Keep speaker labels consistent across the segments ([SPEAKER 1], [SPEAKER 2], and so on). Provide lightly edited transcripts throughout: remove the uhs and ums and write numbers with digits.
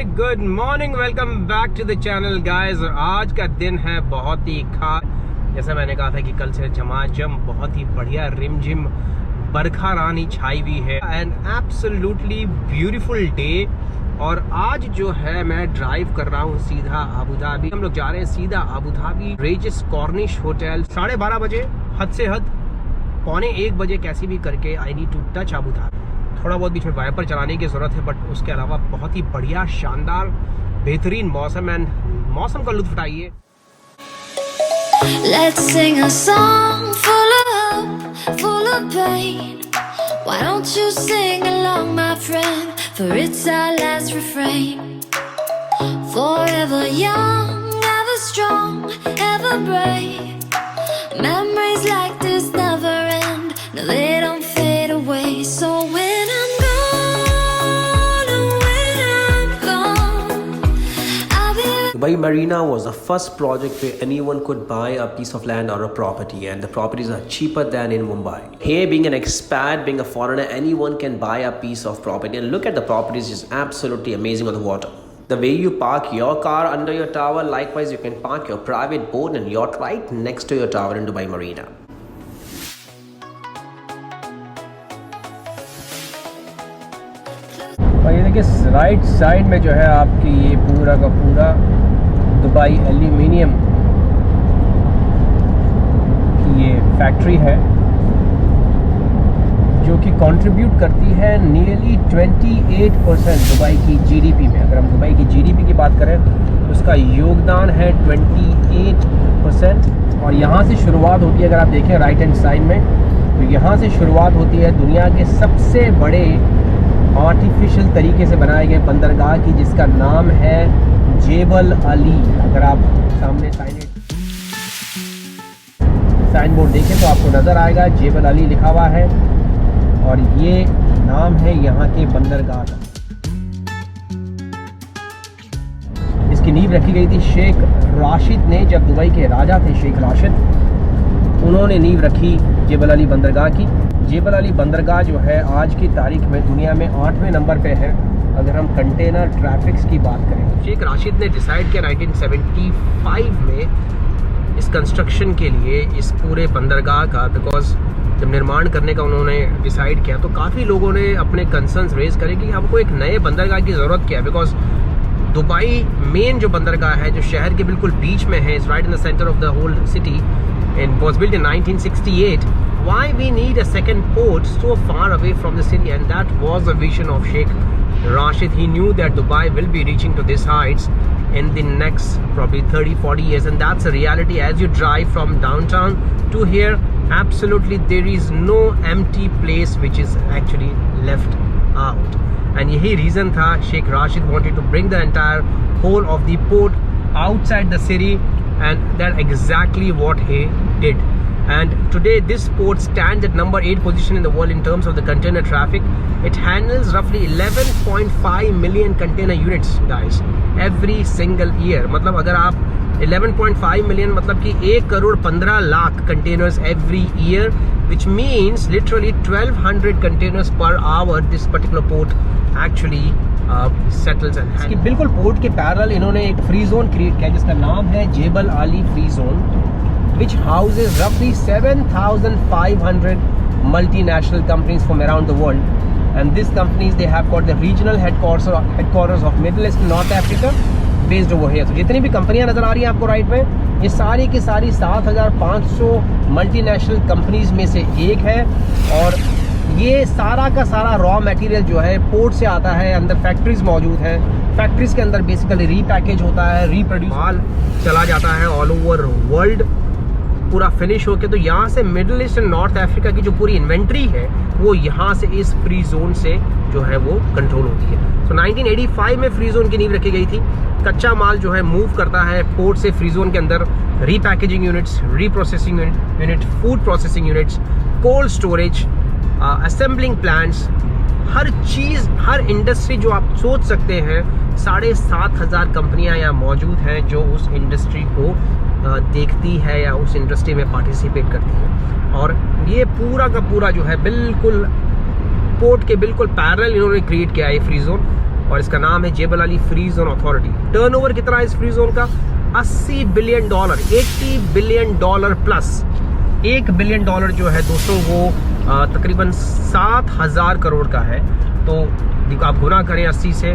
[SPEAKER 1] Hi good morning, welcome back to the channel guys. और आज का दिन है बहुत ही खास। जैसा मैंने कहा था कि कल से झमाझम बहुत ही बढ़िया रिमझिम बरखा रानी छाई हुई है एंड एब्सोल्युटली ब्यूटीफुल डे। और आज जो है मैं ड्राइव कर रहा हूँ सीधा अबू धाबी। हम लोग जा रहे हैं सीधा अबू धाबी रेजिस कॉर्निश होटल। 12:30 बजे, हद से हद 1:45 बजे कैसे भी करके I need to touch Abu Dhabi. थोड़ा बहुत बीच में वाइपर चलाने की ज़रूरत है, बट उसके अलावा बहुत ही बढ़िया शानदार बेहतरीन मौसम एंड मौसम का लुत्फ उठाइए।
[SPEAKER 2] Let's sing a song full of hope, full of pain. Why don't you sing along, my friend? For it's our last refrain. Forever young, ever strong, ever brave. Memories like this never end. No, they don't fade away. So when I'm gone, oh, when I'm gone, I'll be.
[SPEAKER 3] Dubai Marina was the first project where anyone could buy a piece of land or a property, and the properties are cheaper than in Mumbai. Here, being an expat, being a foreigner, anyone can buy a piece of property, and look at the properties is absolutely amazing on the water. The way you park your car under your tower, likewise you can park your private boat and yacht right next to your tower in Dubai Marina.
[SPEAKER 1] और ये देखिए right side में जो है आपकी ये पूरा का पूरा दुबई एल्यूमिनियम की ये फैक्ट्री है, जो कि कंट्रीब्यूट करती है नियरली 28% दुबई की जीडीपी में। अगर हम दुबई की जीडीपी की बात करें तो उसका योगदान है 28%। और यहाँ से शुरुआत होती है, अगर आप देखें राइट हैंड साइड में, तो यहाँ से शुरुआत होती है दुनिया के सबसे बड़े आर्टिफिशियल तरीके से बनाए गए बंदरगाह की, जिसका नाम है जेबल अली। अगर आप सामने साइन बोर्ड देखें तो आपको नज़र आएगा जेबल अली लिखा हुआ है, और ये नाम है यहाँ के बंदरगाह का। इसकी नींव रखी गई थी शेख राशिद ने, जब दुबई के राजा थे शेख राशिद, उन्होंने नींव रखी जेबल अली बंदरगाह की। जेबल अली बंदरगाह जो है आज की तारीख में दुनिया में 8वें नंबर पे है अगर हम कंटेनर ट्रैफिक्स की बात करें। शेख राशिद ने डिसाइड किया 1975 में इस कंस्ट्रक्शन के लिए, इस पूरे बंदरगाह का, बिकॉज जब निर्माण करने का उन्होंने डिसाइड किया तो काफ़ी लोगों ने अपने कंसर्न्स रेज करे कि हमको एक नए बंदरगाह की ज़रूरत क्या है। बिकॉज दुबई मेन जो बंदरगाह है, जो शहर के बिल्कुल बीच में है, is right in the center of the whole city and was built in 1968. Why we need a second port so far away from the city? And that was the vision of Sheikh Rashid. He knew that Dubai will be reaching to these heights in the next probably 30-40 years, and that's a reality. As you drive from downtown to here, absolutely there is no empty place which is actually left out. And यही reason था, Sheikh Rashid wanted to bring the entire whole of the port outside the city, and that exactly what he did. And today this port stands at number 8 position in the world in terms of the container traffic. It handles roughly 11.5 million container units guys every single year. मतलब अगर आप 11.5 million मतलब कि 1,15,00,000 containers every year, which means literally 1200 containers per hour this particular port actually settles and इसकी बिल्कुल port के parallel इन्होंने एक फ्री जोन क्रिएट किया जिसका नाम है जेबल अली फ्री जोन, विच हाउसेज रफली 7,500 multinational companies from around the world. And this companies they have got the regional headquarters of middle east, north Africa based over here. तो जितनी भी कंपनियां नजर आ रही हैं आपको राइट में, ये सारी की सारी 7,500 मल्टीनेशनल कंपनीज में से एक है। और ये सारा का सारा रॉ मटेरियल जो है पोर्ट से आता है, अंदर फैक्ट्रीज मौजूद हैं, फैक्ट्रीज के अंदर बेसिकली रीपैकेज होता है, रीप्रोड्यूस माल चला जाता है ऑल ओवर वर्ल्ड पूरा फिनिश होके। तो यहाँ से middle east and north Africa की जो पूरी इन्वेंट्री है वो यहाँ से इस फ्री जोन से जो है वो कंट्रोल होती है। तो 1985 में फ्री जोन की नींव रखी गई थी। कच्चा माल जो है मूव करता है पोर्ट से फ्री जोन के अंदर, repackaging units, reprocessing unit, food processing units, cold storage, assembling plants, हर चीज़, हर इंडस्ट्री जो आप सोच सकते हैं, 7,500 कंपनियां यहाँ मौजूद हैं जो उस इंडस्ट्री को देखती है या उस इंडस्ट्री में पार्टिसिपेट करती है। और ये पूरा का पूरा जो है बिल्कुल पोर्ट के बिल्कुल पैरेलल इन्होंने क्रिएट किया है फ्री जोन। और इसका नाम है Jebel Ali free zone authority. Turnover कितना है इस फ्री जोन का? $80 बिलियन, $80 बिलियन प्लस। $1 बिलियन जो है दोस्तों वो तकरीबन 7,000 करोड़ का है। तो आप गुना करें 80 से,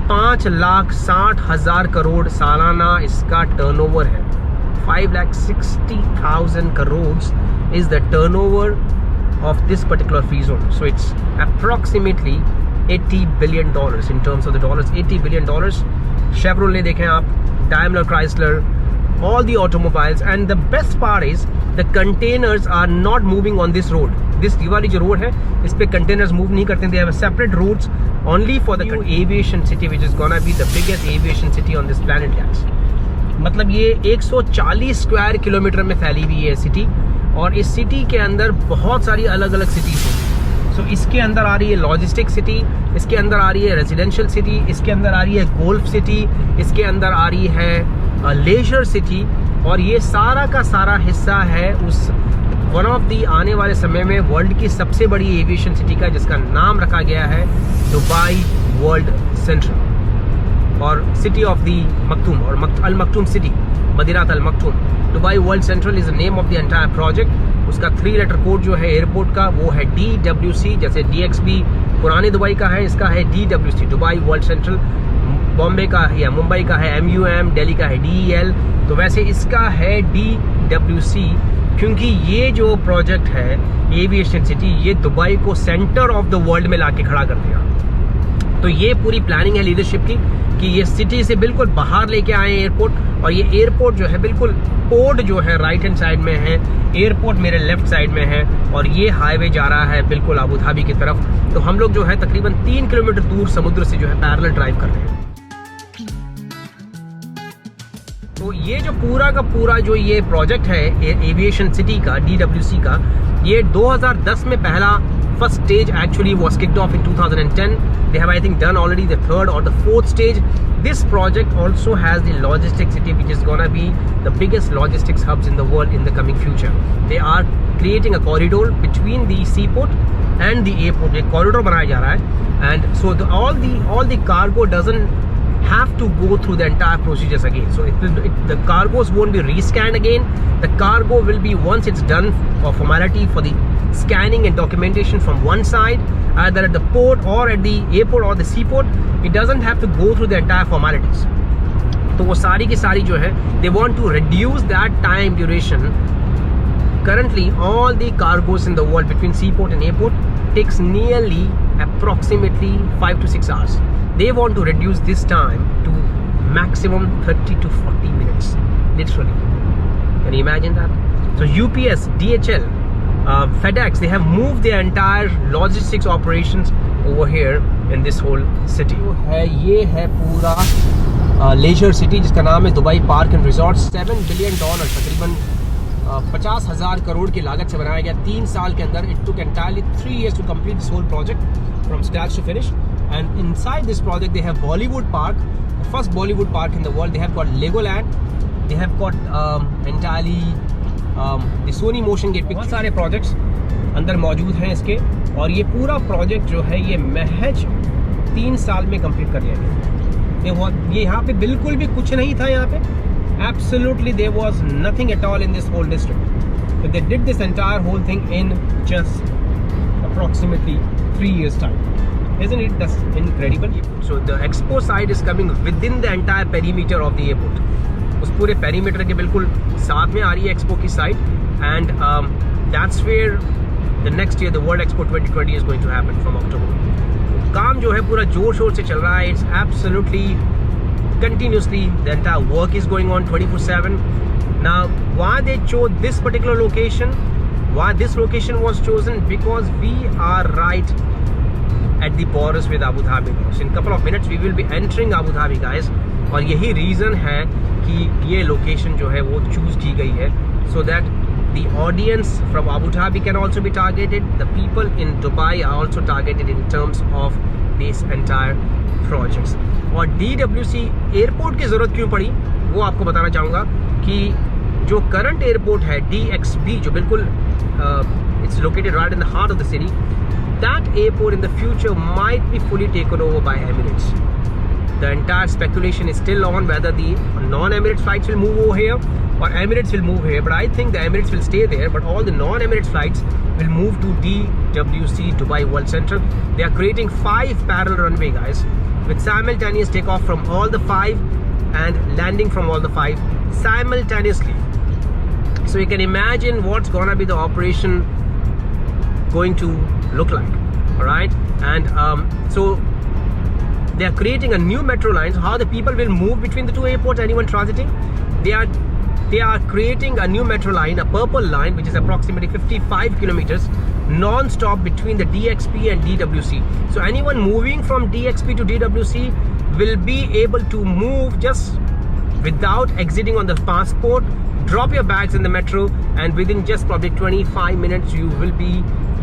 [SPEAKER 1] 5,60,000 करोड़ सालाना इसका टर्नओवर है। 5,60,000 crore is the turnover of this particular free zone. So it's approximately $80 billion in terms of the dollars. $80 billion. Chevrolet देखें आप, Daimler Chrysler, all the automobiles, and the best part is the containers are not moving on this road. This वाली जो road है इस पे containers move नहीं करते. They have separate routes only for the aviation city, which is gonna be the biggest aviation city on this planet, guys. मतलब ये 140 square kilometre में फैली हुई है सिटी, और इस सिटी के अंदर बहुत सारी अलग अलग सिटीज हैं। सो इसके अंदर आ रही है लॉजिस्टिक सिटी, इसके अंदर आ रही है रेजिडेंशियल सिटी, इसके अंदर आ रही है गोल्फ सिटी, इसके अंदर आ रही है लेजर सिटी, और ये सारा का सारा हिस्सा है उस वन ऑफ दी आने वाले समय में वर्ल्ड की सबसे बड़ी एविएशन सिटी का, जिसका नाम रखा गया है दुबई वर्ल्ड सेंट्रल, और सिटी ऑफ दी मखतूम, और Al Maktoum city, Madinat Al Maktoum. Dubai World Central is the name of the entire project. उसका 3 लेटर कोड जो है एयरपोर्ट का वो है DWC, जैसे DXB पुराने दुबई का है, इसका है DWC, Dubai World central. Bombay का या मुंबई का है MUM, दिल्ली का है DEL, तो वैसे इसका है DWC, क्योंकि ये जो प्रोजेक्ट है एविएशन सिटी, ये दुबई को सेंटर ऑफ द वर्ल्ड में लाके खड़ा कर दिया। तो ये पूरी प्लानिंग है लीडरशिप की कि ये सिटी से बिल्कुल बाहर लेके आए एयरपोर्ट, और ये एयरपोर्ट जो है बिल्कुल पोर्ट जो है राइट हैंड साइड में है, एयरपोर्ट मेरे लेफ्ट साइड में है, और ये हाईवे जा रहा है बिल्कुल अबू धाबी की तरफ। तो हम लोग जो है तकरीबन 3 किलोमीटर दूर समुद्र से जो है पैरेलल ड्राइव कर रहे हैं। तो ये जो पूरा का पूरा जो ये प्रोजेक्ट है एविएशन सिटी का, DWC का, ये 2010 में पहला first stage actually was kicked off in 2010. They have, I think, done already the 3rd or the 4th stage. This project also has the logistics city, which is gonna be the biggest logistics hubs in the world in the coming future. They are creating a corridor between the seaport and the airport. एक corridor बनाया जा रहा है, and so all the cargo doesn't have to go through the entire procedures again. So the cargos won't be rescanned again. The cargo will be, once it's done for formality for the scanning and documentation from one side, either at the port or at the airport or the seaport, it doesn't have to go through the entire formalities. तो वो सारी की सारी जो है, they want to reduce that time duration. Currently all the cargos in the world between seaport and airport takes nearly approximately 5 to 6 hours. They want to reduce this time to maximum 30 to 40 minutes, literally. Can you imagine that? So UPS, DHL, FedEx, they have moved their entire logistics operations over here in this whole city. ये है पूरा laser city, जिसका नाम है Dubai park and resort. $7 billion, तकरीबन 50,000 करोड़ की लागत से बनाया गया 3 साल के अंदर। It took entirely 3 years to complete this whole project from start to finish. And inside this project they have Bollywood Park, the first Bollywood park in the world. They have got Legoland, they have got entirely the Sony Motion Gate, बहुत सारे projects अंदर मौजूद हैं इसके, और ये पूरा project जो है ये महज 3 साल में कंप्लीट कर लिया गया। ये यहाँ पे बिल्कुल भी कुछ नहीं था, यहाँ पे absolutely there was nothing at all in this whole district, but they did this entire whole thing in just approximately 3 years time. Isn't it? That's incredible. So the expo side is coming within the entire perimeter of the airport. उस पूरे perimeter के बिल्कुल साथ में आ रही है expo की साइड, and that's where the next year the world expo 2020 is going to happen from October. काम जो है पूरा जोर शोर से चल रहा है। It's absolutely continuously the entire work is going on 24/7. Now why they chose this particular location, why this location was chosen, because we are right at the borders with Abu Dhabi. So in couple of minutes we will be entering Abu Dhabi, guys, और यही reason है कि ये location जो है वो choose की गई है, so that the audience from Abu Dhabi can also be targeted. The people in Dubai are also targeted in terms of this entire projects. और DWC एयरपोर्ट की ज़रूरत क्यों पड़ी वो आपको बताना चाहूँगा कि जो करंट एयरपोर्ट है DXB, जो बिल्कुल it's located right in the heart of the city, that airport in the future might be fully taken over by Emirates. The entire speculation is still on whether the non-Emirates flights will move over here or Emirates will move here, but I think the Emirates will stay there, but all the non-Emirates flights will move to DWC, Dubai World Central. They are creating 5 parallel runway, guys, with simultaneous takeoff from all the 5 and landing from all the 5 simultaneously. So you can imagine what's gonna be the operation going to look like. All right, and so they are creating a new metro line. So how the people will move between the two airports, anyone transiting, they are creating a new metro line, a purple line, which is approximately 55 kilometers non-stop between the DXP and DWC. So anyone moving from DXP to DWC will be able to move just without exiting on the passport, drop your bags in the metro, and within just probably 25 minutes you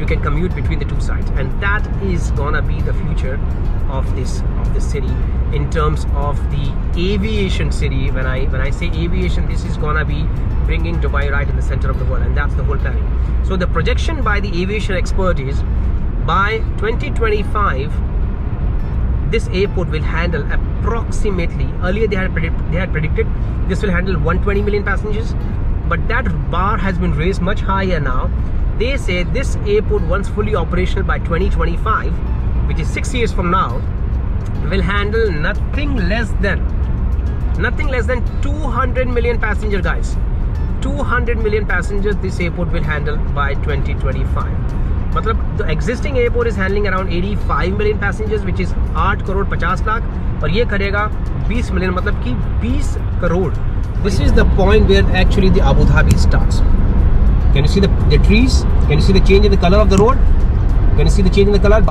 [SPEAKER 1] can commute between the two sides. And that is gonna be the future of this city in terms of the aviation city. When I say aviation, this is gonna be bringing Dubai right in the center of the world, and that's the whole planning. So the projection by the aviation expert is by 2025 this airport will handle approximately, earlier they had predicted this will handle 120 million passengers, but that bar has been raised much higher now. They say this airport, once fully operational by 2025, which is 6 years from now, will handle nothing less than 200 million passengers, guys. 200 million passengers this airport will handle by 2025. मतलब the existing airport is handling around 85 million passengers, which is 8 crore 50 lakh, और ये करेगा 20 million, मतलब कि 20 crore. This is the point where actually the Abu Dhabi starts. Can you see the trees? Can you see the change in the color of the road? Can you see the change in the color?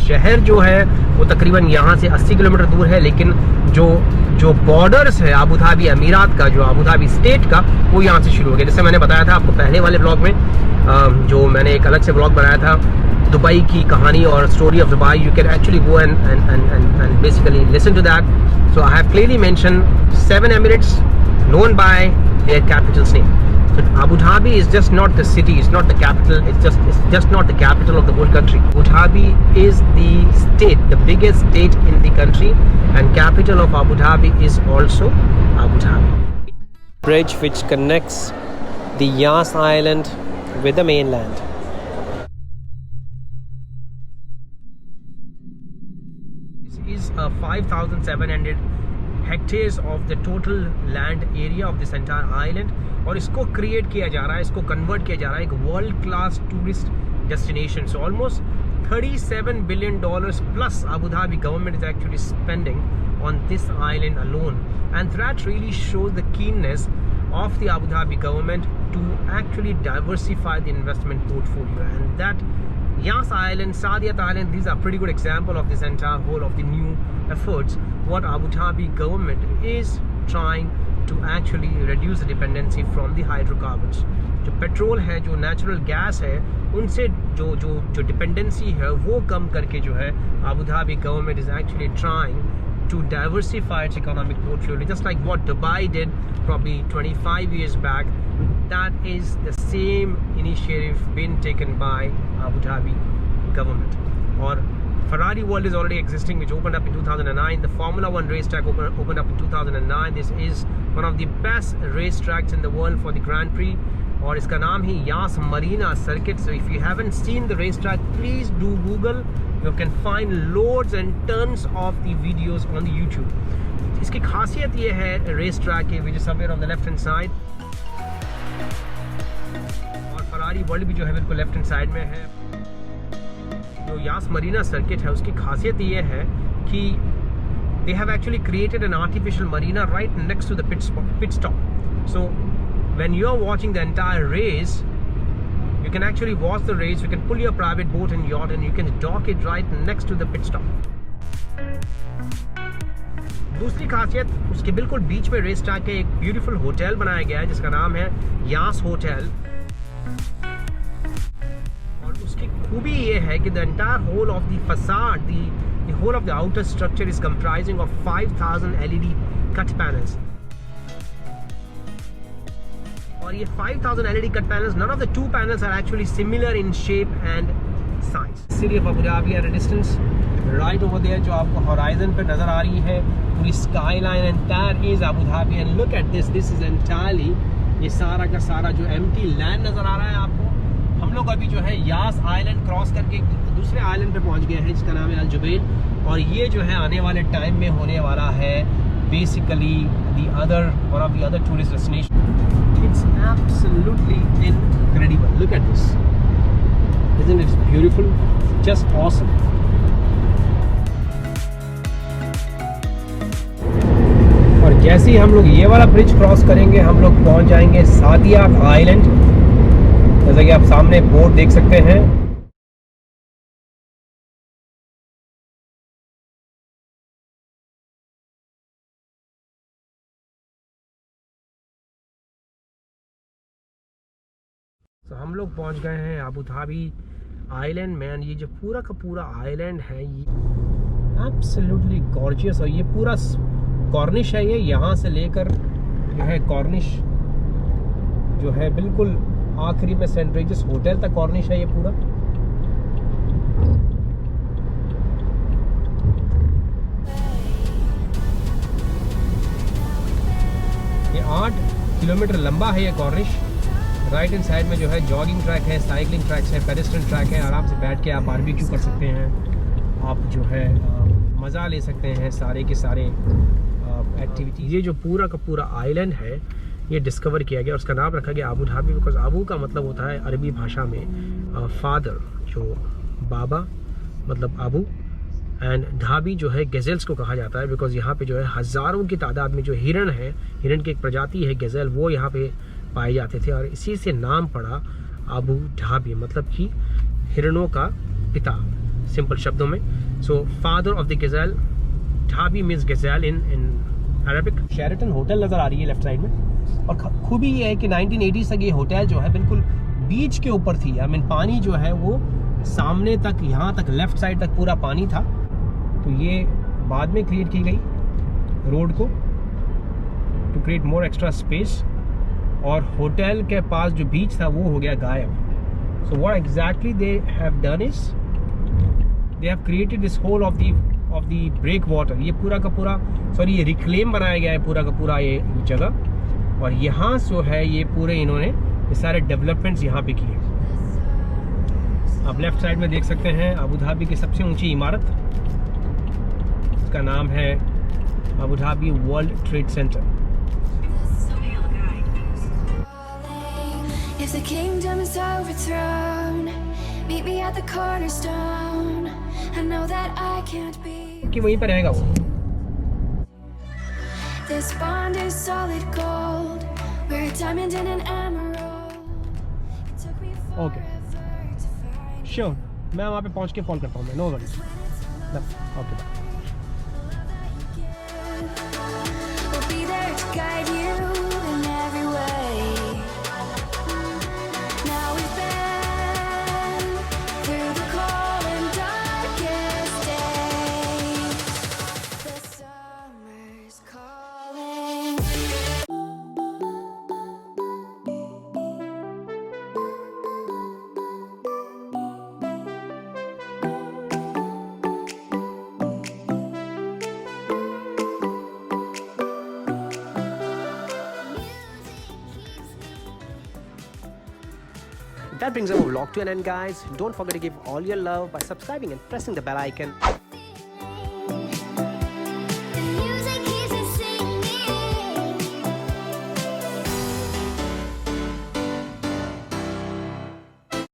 [SPEAKER 1] शहर जो है वो तकरीबन यहाँ से 80 kilometre दूर है, लेकिन जो बॉर्डर्स है अबू धाबी अमीरात का, जो अबू धाबी स्टेट का, वो यहाँ से शुरू हो गया. जैसे मैंने बताया था आपको पहले वाले ब्लॉग में, जो मैंने एक अलग से ब्लॉग बनाया था दुबई की कहानी और story of Dubai. You can actually go and basically listen to that. So I have clearly mention 7 emirates known by their capital's name. So Abu Dhabi is just not the city, it's not the capital, it's just not the capital of the whole country. Abu Dhabi is the state, the biggest state in the country, and capital of Abu Dhabi is also Abu Dhabi. Bridge which connects the Yas Island with the mainland. This is 5,700 hectares of the total land area of this entire island, और इसको create किया जा रहा है, इसको convert किया जा रहा है एक world class tourist destination. So almost $37 billion plus Abu Dhabi government is actually spending on this island alone, and that really shows the keenness of the Abu Dhabi government to actually diversify the investment portfolio. And that Yas Island, Saadiyat Island, these are pretty good example of this entire whole of the new efforts what Abu Dhabi government is trying to actually reduce the dependency from the hydrocarbons. जो petrol है, जो natural gas है, उनसे जो dependency है वो कम करके जो है Abu Dhabi government is actually trying to diversify its economic portfolio, just like what Dubai did probably 25 years back. That is the same initiative being taken by Abu Dhabi government. Or Ferrari World is already existing, which opened up in 2009. The Formula 1 racetrack opened up in 2009. This is one of the best racetracks in the world for the Grand Prix. और इसका नाम ही Yas Marina Circuit. So if you haven't seen the racetrack, please do Google. You can find loads and tons of the videos on the YouTube. इसकी खासियत ये है race track की, which is somewhere on the left hand side. और Ferrari World भी जो है बिल्कुल लेफ्ट हैंड साइड में है. जो Yas Marina Circuit है उसकी खासियत ये है कि they have actually created an artificial marina right next to the pit stop. So when you are watching the entire race, you can actually watch the race, you can pull your private boat and yacht and you can dock it right next to the pit stop. दूसरी खासियत उसके बिल्कुल बीच में race track के एक beautiful hotel बनाया गया है जिसका नाम है यास होटल. खूबी ये है कि the entire whole of the facade, the whole of the outer structure is comprising of 5000 LED cut panels. और ये 5000 LED cut panels, none of the two panels are actually similar in shape and size. City of Abu Dhabi at a distance, right over there, जो आपको horizon पे नज़र आ रही है पूरी skyline, entire is Abu Dhabi, and look at this, this is entirely, ये सारा का सारा जो empty land नज़र आ रहा है आपको। हम लोग अभी जो है यास आइलैंड क्रॉस करके दूसरे आइलैंड पे पहुंच गए हैं जिसका नाम है अल जुबैल, और ये जो है आने वाले टाइम में होने वाला है basically one of the other tourist destination. It's absolutely incredible. Look at this. Isn't it beautiful? Just awesome. और जैसे ही हम लोग ये वाला ब्रिज क्रॉस करेंगे हम लोग पहुंच जाएंगे सादिया आइलैंड, जैसा कि आप सामने बोर्ड देख सकते हैं। तो हम लोग पहुंच गए हैं अबू धाबी आइलैंड में। ये जो पूरा का पूरा आइलैंड है ये एब्सोल्युटली गॉर्जियस, और ये पूरा कॉर्निश है। ये यहाँ से लेकर जो है कॉर्निश जो है बिल्कुल आखिरी में सेंट रेजिस होटल तक कॉर्निश है ये पूरा। ये 8 किलोमीटर लंबा है ये कॉर्निश। राइट हैंड साइड में जो है जॉगिंग ट्रैक है, साइकिलिंग ट्रैक्स है, पेडेस्ट्रियन ट्रैक है। आराम से बैठ के आप बारबेक्यू कर सकते हैं, आप जो है मज़ा ले सकते हैं सारे के सारे एक्टिविटीज़। ये जो पूरा का पूरा आइलैंड है ये डिस्कवर किया गया, उसका नाम रखा गया अबू धाबी, बिकॉज अबू का मतलब होता है अरबी भाषा में फादर, जो बाबा मतलब अबू, एंड धाबी जो है गज़ल्स को कहा जाता है, बिकॉज यहाँ पे जो है हज़ारों की तादाद में जो हिरण है, हिरण की एक प्रजाति है गज़ल, वो यहाँ पे पाए जाते थे, और इसी से नाम पड़ा अबू धाबी, मतलब कि हिरणों का पिता, सिंपल शब्दों में। So father of the ghazal, Dhabi means ghazal in Arabic. Sheraton hotel नज़र आ रही है लेफ्ट साइड में, और खूबी ये है कि 1980s तक ये होटल जो है बिल्कुल बीच के ऊपर थी। आई मीन पानी जो है वो सामने तक, यहाँ तक लेफ्ट साइड तक पूरा पानी था, तो ये बाद में क्रिएट की गई रोड को to create more extra space, और होटल के पास जो बीच था वो हो गया गायब। So what exactly they have done is they have created this whole of the breakwater. ये पूरा का पूरा ये रिक्लेम बनाया गया है पूरा का पूरा ये जगह, और यहाँ जो है ये पूरे इन्होंने ये सारे डेवलपमेंट्स यहाँ पे किए। आप लेफ्ट साइड में देख सकते हैं अबू धाबी की सबसे ऊंची इमारत, इसका नाम है Abu Dhabi world trade centre.
[SPEAKER 2] If the kingdom is overthrown, meet me at the cornerstone. I know that I can't be.
[SPEAKER 1] कि वहीं पे रहेगा वो।
[SPEAKER 2] This bond is solid gold. We're a diamond and an emerald. It took me
[SPEAKER 1] Okay.
[SPEAKER 2] forever to find.
[SPEAKER 1] Sure, मैं वहाँ पे पहुँच के कॉल करता हूँ मैं, no worries. Okay,
[SPEAKER 2] We'll be there to guide you in every way. Now we've been through the cold and darkest days. The summer's calling.
[SPEAKER 3] That brings our vlog to an end, guys. Don't forget to give all your love by subscribing and pressing the bell icon.